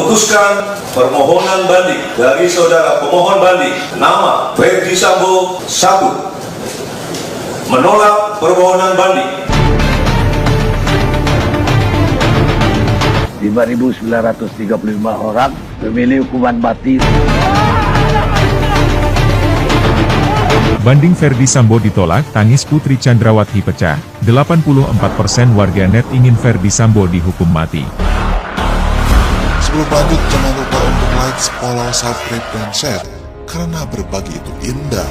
memutuskan permohonan banding dari saudara pemohon banding nama Ferdy Sambo 1 menolak permohonan banding. 5.935 orang memilih hukuman mati. Banding Ferdy Sambo ditolak, tangis Putri Chandrawati pecah. 84% warganet ingin Ferdy Sambo dihukum mati. Sebelum lanjut, jangan lupa untuk like, follow, subscribe, dan share, karena berbagi itu indah.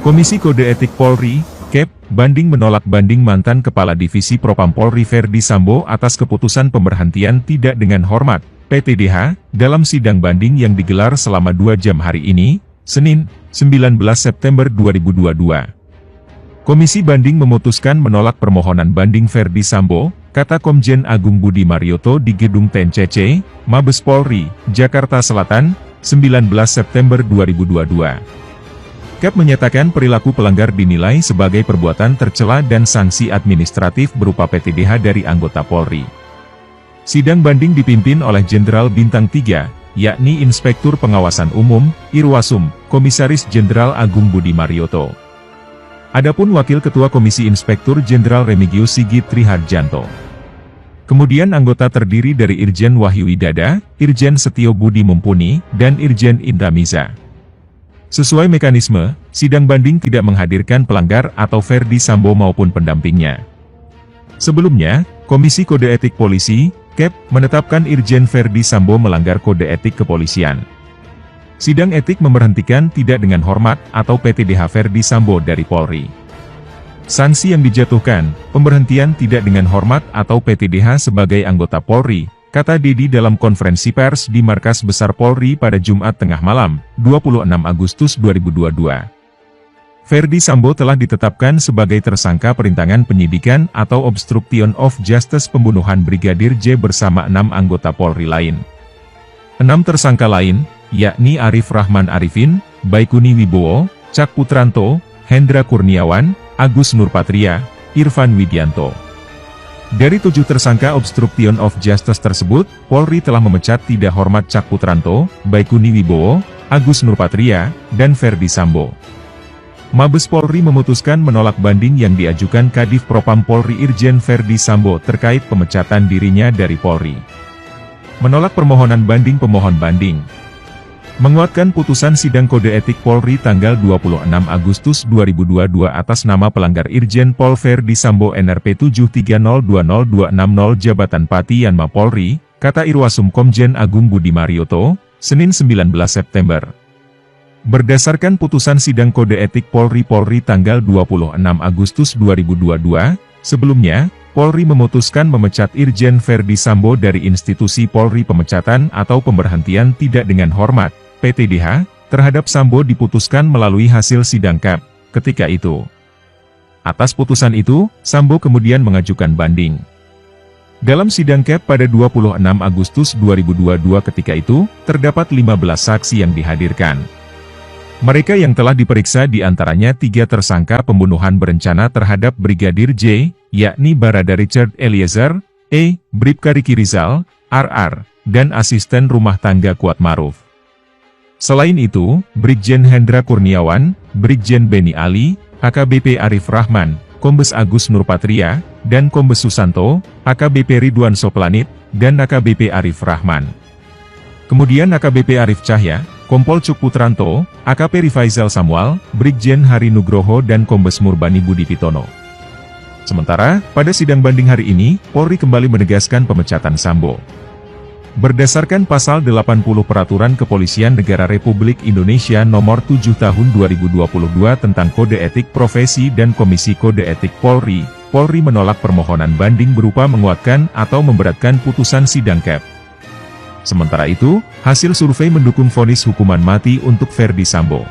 Komisi Kode Etik Polri, KEP, banding menolak banding mantan Kepala Divisi Propam Polri Ferdy Sambo atas keputusan pemberhentian tidak dengan hormat, PTDH, dalam sidang banding yang digelar selama 2 jam hari ini, Senin, 19 September 2022. Komisi banding memutuskan menolak permohonan banding Ferdy Sambo, kata Komjen Agung Budi Marioto di Gedung TNCC, Mabes Polri, Jakarta Selatan, 19 September 2022. KEP menyatakan perilaku pelanggar dinilai sebagai perbuatan tercela dan sanksi administratif berupa PTDH dari anggota Polri. Sidang banding dipimpin oleh Jenderal Bintang 3, yakni Inspektur Pengawasan Umum, Irwasum, Komisaris Jenderal Agung Budi Marioto. Adapun Wakil Ketua Komisi Inspektur Jenderal Remigius Sigit Triharjanto. Kemudian anggota terdiri dari Irjen Wahyu Widada, Irjen Setio Budi Mumpuni, dan Irjen Indra Miza. Sesuai mekanisme, sidang banding tidak menghadirkan pelanggar atau Ferdy Sambo maupun pendampingnya. Sebelumnya, Komisi Kode Etik Polisi, KEP, menetapkan Irjen Ferdy Sambo melanggar Kode Etik Kepolisian. Sidang etik memberhentikan tidak dengan hormat atau PTDH Ferdy Sambo dari Polri. Sanksi yang dijatuhkan, pemberhentian tidak dengan hormat atau PTDH sebagai anggota Polri, kata Dedi dalam konferensi pers di Markas Besar Polri pada Jumat tengah malam, 26 Agustus 2022. Ferdy Sambo telah ditetapkan sebagai tersangka perintangan penyidikan atau obstruction of justice pembunuhan Brigadir J bersama 6 anggota Polri lain. 6 tersangka lain, yakni Arif Rahman Arifin, Baikuni Wibowo, Cak Putranto, Hendra Kurniawan, Agus Nurpatria, Irfan Widianto. Dari 7 tersangka obstruction of justice tersebut, Polri telah memecat tidak hormat Cak Putranto, Baikuni Wibowo, Agus Nurpatria, dan Ferdy Sambo. Mabes Polri memutuskan menolak banding yang diajukan Kadif Propam Polri Irjen Ferdy Sambo terkait pemecatan dirinya dari Polri. Menolak permohonan banding pemohon banding. Menguatkan putusan sidang Kode Etik Polri tanggal 26 Agustus 2022 atas nama pelanggar Irjen Pol Ferdy Sambo NRP 7302060 Jabatan Pati Yanma Polri, kata Irwasum Komjen Agung Budi Marioto, Senin 19 September. Berdasarkan putusan sidang Kode Etik Polri tanggal 26 Agustus 2022, sebelumnya, Polri memutuskan memecat Irjen Ferdy Sambo dari institusi Polri. Pemecatan atau pemberhentian tidak dengan hormat, PTDH, terhadap Sambo diputuskan melalui hasil sidang KEP, ketika itu. Atas putusan itu, Sambo kemudian mengajukan banding. Dalam sidang KEP pada 26 Agustus 2022 ketika itu, terdapat 15 saksi yang dihadirkan. Mereka yang telah diperiksa diantaranya 3 tersangka pembunuhan berencana terhadap Brigadir J, yakni Barada Richard Eliezer, Bribka Riki Rizal, RR, dan asisten rumah tangga Kuat Maruf. Selain itu, Brigjen Hendra Kurniawan, Brigjen Beni Ali, AKBP Arif Rahman, Kombes Agus Nurpatria, dan Kombes Susanto, AKBP Ridwan Soplanit, dan AKBP Arif Rahman. Kemudian AKBP Arif Cahya, Kompol Cuk Putranto, AKP Rifaizal Samuel, Brigjen Hari Nugroho dan Kombes Murbani Budi Pitono. Sementara, pada sidang banding hari ini, Polri kembali menegaskan pemecatan Sambo. Berdasarkan Pasal 80 Peraturan Kepolisian Negara Republik Indonesia Nomor 7 Tahun 2022 tentang Kode Etik Profesi dan Komisi Kode Etik Polri, Polri menolak permohonan banding berupa menguatkan atau memberatkan putusan sidang KEP. Sementara itu, hasil survei mendukung vonis hukuman mati untuk Ferdy Sambo.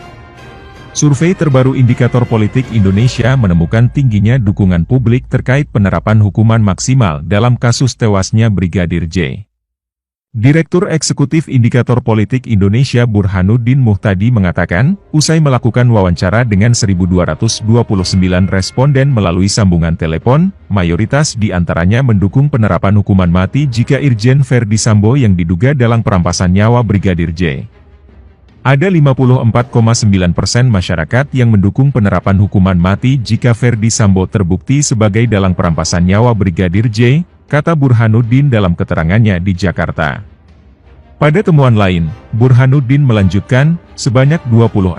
Survei terbaru Indikator Politik Indonesia menemukan tingginya dukungan publik terkait penerapan hukuman maksimal dalam kasus tewasnya Brigadir J. Direktur Eksekutif Indikator Politik Indonesia Burhanuddin Muhtadi mengatakan, usai melakukan wawancara dengan 1.229 responden melalui sambungan telepon, mayoritas di antaranya mendukung penerapan hukuman mati jika Irjen Verdi Sambo yang diduga dalang perampasan nyawa Brigadir J. Ada 54,9% masyarakat yang mendukung penerapan hukuman mati jika Verdi Sambo terbukti sebagai dalang perampasan nyawa Brigadir J, kata Burhanuddin dalam keterangannya di Jakarta. Pada temuan lain, Burhanuddin melanjutkan, sebanyak 26,4%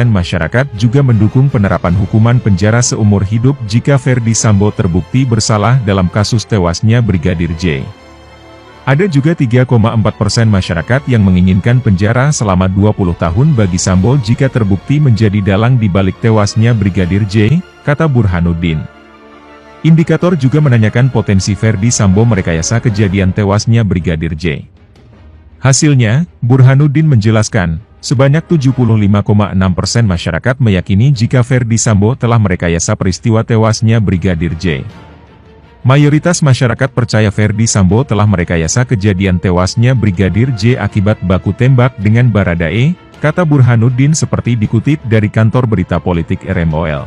masyarakat juga mendukung penerapan hukuman penjara seumur hidup jika Verdi Sambo terbukti bersalah dalam kasus tewasnya Brigadir J. Ada juga 3,4% masyarakat yang menginginkan penjara selama 20 tahun bagi Sambo jika terbukti menjadi dalang di balik tewasnya Brigadir J, kata Burhanuddin. Indikator juga menanyakan potensi Verdi Sambo merekayasa kejadian tewasnya Brigadir J. Hasilnya, Burhanuddin menjelaskan, sebanyak 75,6% masyarakat meyakini jika Verdi Sambo telah merekayasa peristiwa tewasnya Brigadir J. Mayoritas masyarakat percaya Verdi Sambo telah merekayasa kejadian tewasnya Brigadir J akibat baku tembak dengan Baradae, kata Burhanuddin seperti dikutip dari kantor berita politik RMOL.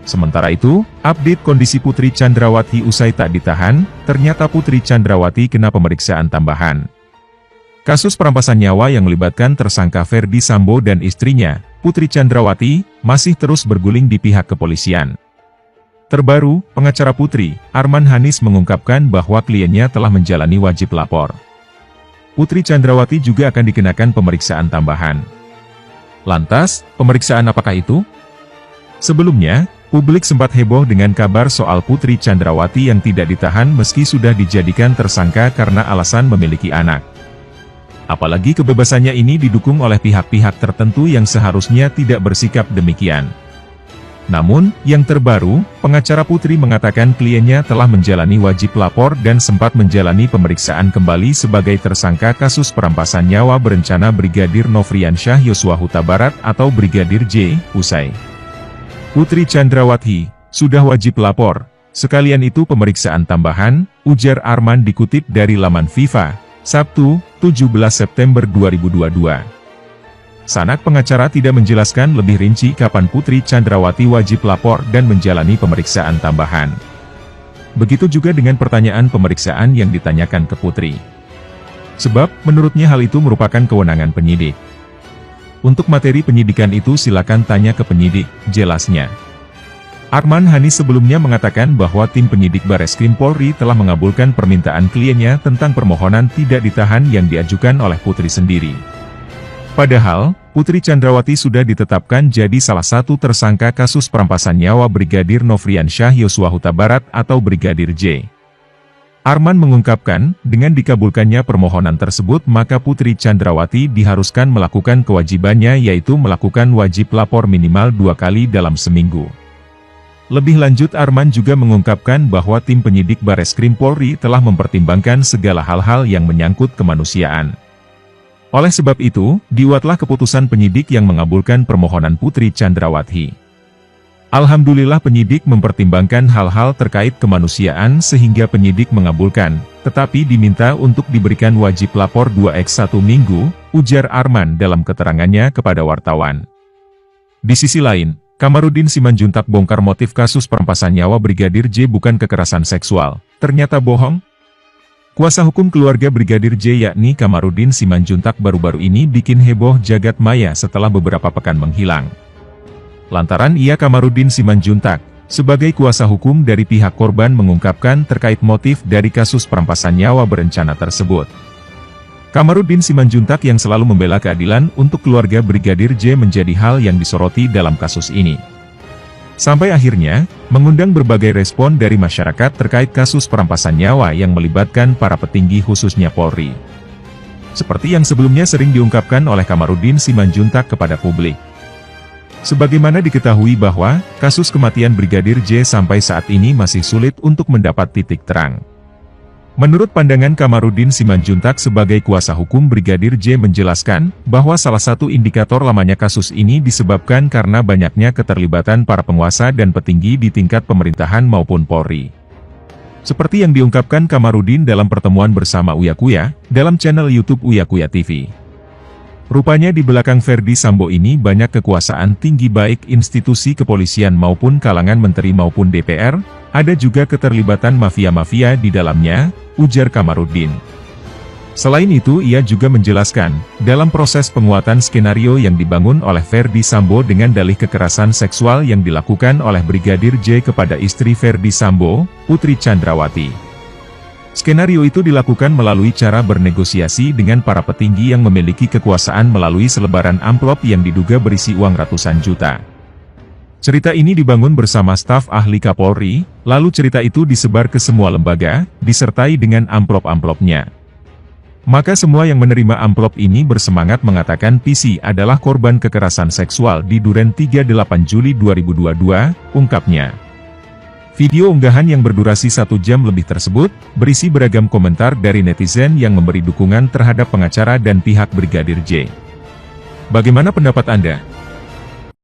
Sementara itu, update kondisi Putri Chandrawati usai tak ditahan, ternyata Putri Chandrawati kena pemeriksaan tambahan. Kasus perampasan nyawa yang melibatkan tersangka Verdi Sambo dan istrinya, Putri Chandrawati, masih terus berguling di pihak kepolisian. Terbaru, pengacara Putri, Arman Hanis mengungkapkan bahwa kliennya telah menjalani wajib lapor. Putri Chandrawati juga akan dikenakan pemeriksaan tambahan. Lantas, pemeriksaan apakah itu? Sebelumnya, publik sempat heboh dengan kabar soal Putri Chandrawati yang tidak ditahan meski sudah dijadikan tersangka karena alasan memiliki anak. Apalagi kebebasannya ini didukung oleh pihak-pihak tertentu yang seharusnya tidak bersikap demikian. Namun, yang terbaru, pengacara Putri mengatakan kliennya telah menjalani wajib lapor dan sempat menjalani pemeriksaan kembali sebagai tersangka kasus perampasan nyawa berencana Brigadir Nofriansyah Yosua Huta Barat atau Brigadir J, usai. Putri Chandrawati sudah wajib lapor, sekalian itu pemeriksaan tambahan, ujar Arman dikutip dari laman FIFA, Sabtu, 17 September 2022. Sanak pengacara tidak menjelaskan lebih rinci kapan Putri Chandrawati wajib lapor dan menjalani pemeriksaan tambahan. Begitu juga dengan pertanyaan pemeriksaan yang ditanyakan ke Putri. Sebab, menurutnya hal itu merupakan kewenangan penyidik. Untuk materi penyidikan itu silakan tanya ke penyidik, jelasnya. Arman Hanis sebelumnya mengatakan bahwa tim penyidik Bareskrim Polri telah mengabulkan permintaan kliennya tentang permohonan tidak ditahan yang diajukan oleh Putri sendiri. Padahal, Putri Chandrawati sudah ditetapkan jadi salah satu tersangka kasus perampasan nyawa Brigadir Nofriansyah Yosua Huta Barat atau Brigadir J. Arman mengungkapkan, dengan dikabulkannya permohonan tersebut maka Putri Chandrawati diharuskan melakukan kewajibannya yaitu melakukan wajib lapor minimal 2 kali dalam seminggu. Lebih lanjut Arman juga mengungkapkan bahwa tim penyidik Bareskrim Polri telah mempertimbangkan segala hal-hal yang menyangkut kemanusiaan. Oleh sebab itu, dibuatlah keputusan penyidik yang mengabulkan permohonan Putri Chandrawati. Alhamdulillah penyidik mempertimbangkan hal-hal terkait kemanusiaan sehingga penyidik mengabulkan, tetapi diminta untuk diberikan wajib lapor 2x 1 minggu, ujar Arman dalam keterangannya kepada wartawan. Di sisi lain, Kamarudin Simanjuntak bongkar motif kasus perampasan nyawa Brigadir J bukan kekerasan seksual, ternyata bohong. Kuasa hukum keluarga Brigadir J yakni Kamarudin Simanjuntak baru-baru ini bikin heboh jagat maya setelah beberapa pekan menghilang. Lantaran ia Kamarudin Simanjuntak, sebagai kuasa hukum dari pihak korban mengungkapkan terkait motif dari kasus perampasan nyawa berencana tersebut. Kamarudin Simanjuntak yang selalu membela keadilan untuk keluarga Brigadir J menjadi hal yang disoroti dalam kasus ini. Sampai akhirnya, mengundang berbagai respon dari masyarakat terkait kasus perampasan nyawa yang melibatkan para petinggi khususnya Polri. Seperti yang sebelumnya sering diungkapkan oleh Kamarudin Simanjuntak kepada publik. Sebagaimana diketahui bahwa, kasus kematian Brigadir J sampai saat ini masih sulit untuk mendapat titik terang. Menurut pandangan Kamarudin Simanjuntak sebagai kuasa hukum Brigadir J menjelaskan, bahwa salah satu indikator lamanya kasus ini disebabkan karena banyaknya keterlibatan para penguasa dan petinggi di tingkat pemerintahan maupun Polri. Seperti yang diungkapkan Kamarudin dalam pertemuan bersama Uya Kuya, dalam channel YouTube Uya Kuya TV. Rupanya di belakang Verdi Sambo ini banyak kekuasaan tinggi baik institusi kepolisian maupun kalangan menteri maupun DPR, ada juga keterlibatan mafia-mafia di dalamnya, ujar Kamarudin. Selain itu ia juga menjelaskan, dalam proses penguatan skenario yang dibangun oleh Verdi Sambo dengan dalih kekerasan seksual yang dilakukan oleh Brigadir J kepada istri Verdi Sambo, Putri Chandrawati. Skenario itu dilakukan melalui cara bernegosiasi dengan para petinggi yang memiliki kekuasaan melalui selebaran amplop yang diduga berisi uang ratusan juta. Cerita ini dibangun bersama staf ahli Kapolri, lalu cerita itu disebar ke semua lembaga, disertai dengan amplop-amplopnya. Maka semua yang menerima amplop ini bersemangat mengatakan PC adalah korban kekerasan seksual di Duren 38 Juli 2022, ungkapnya. Video unggahan yang berdurasi 1 jam lebih tersebut, berisi beragam komentar dari netizen yang memberi dukungan terhadap pengacara dan pihak Brigadir J. Bagaimana pendapat Anda?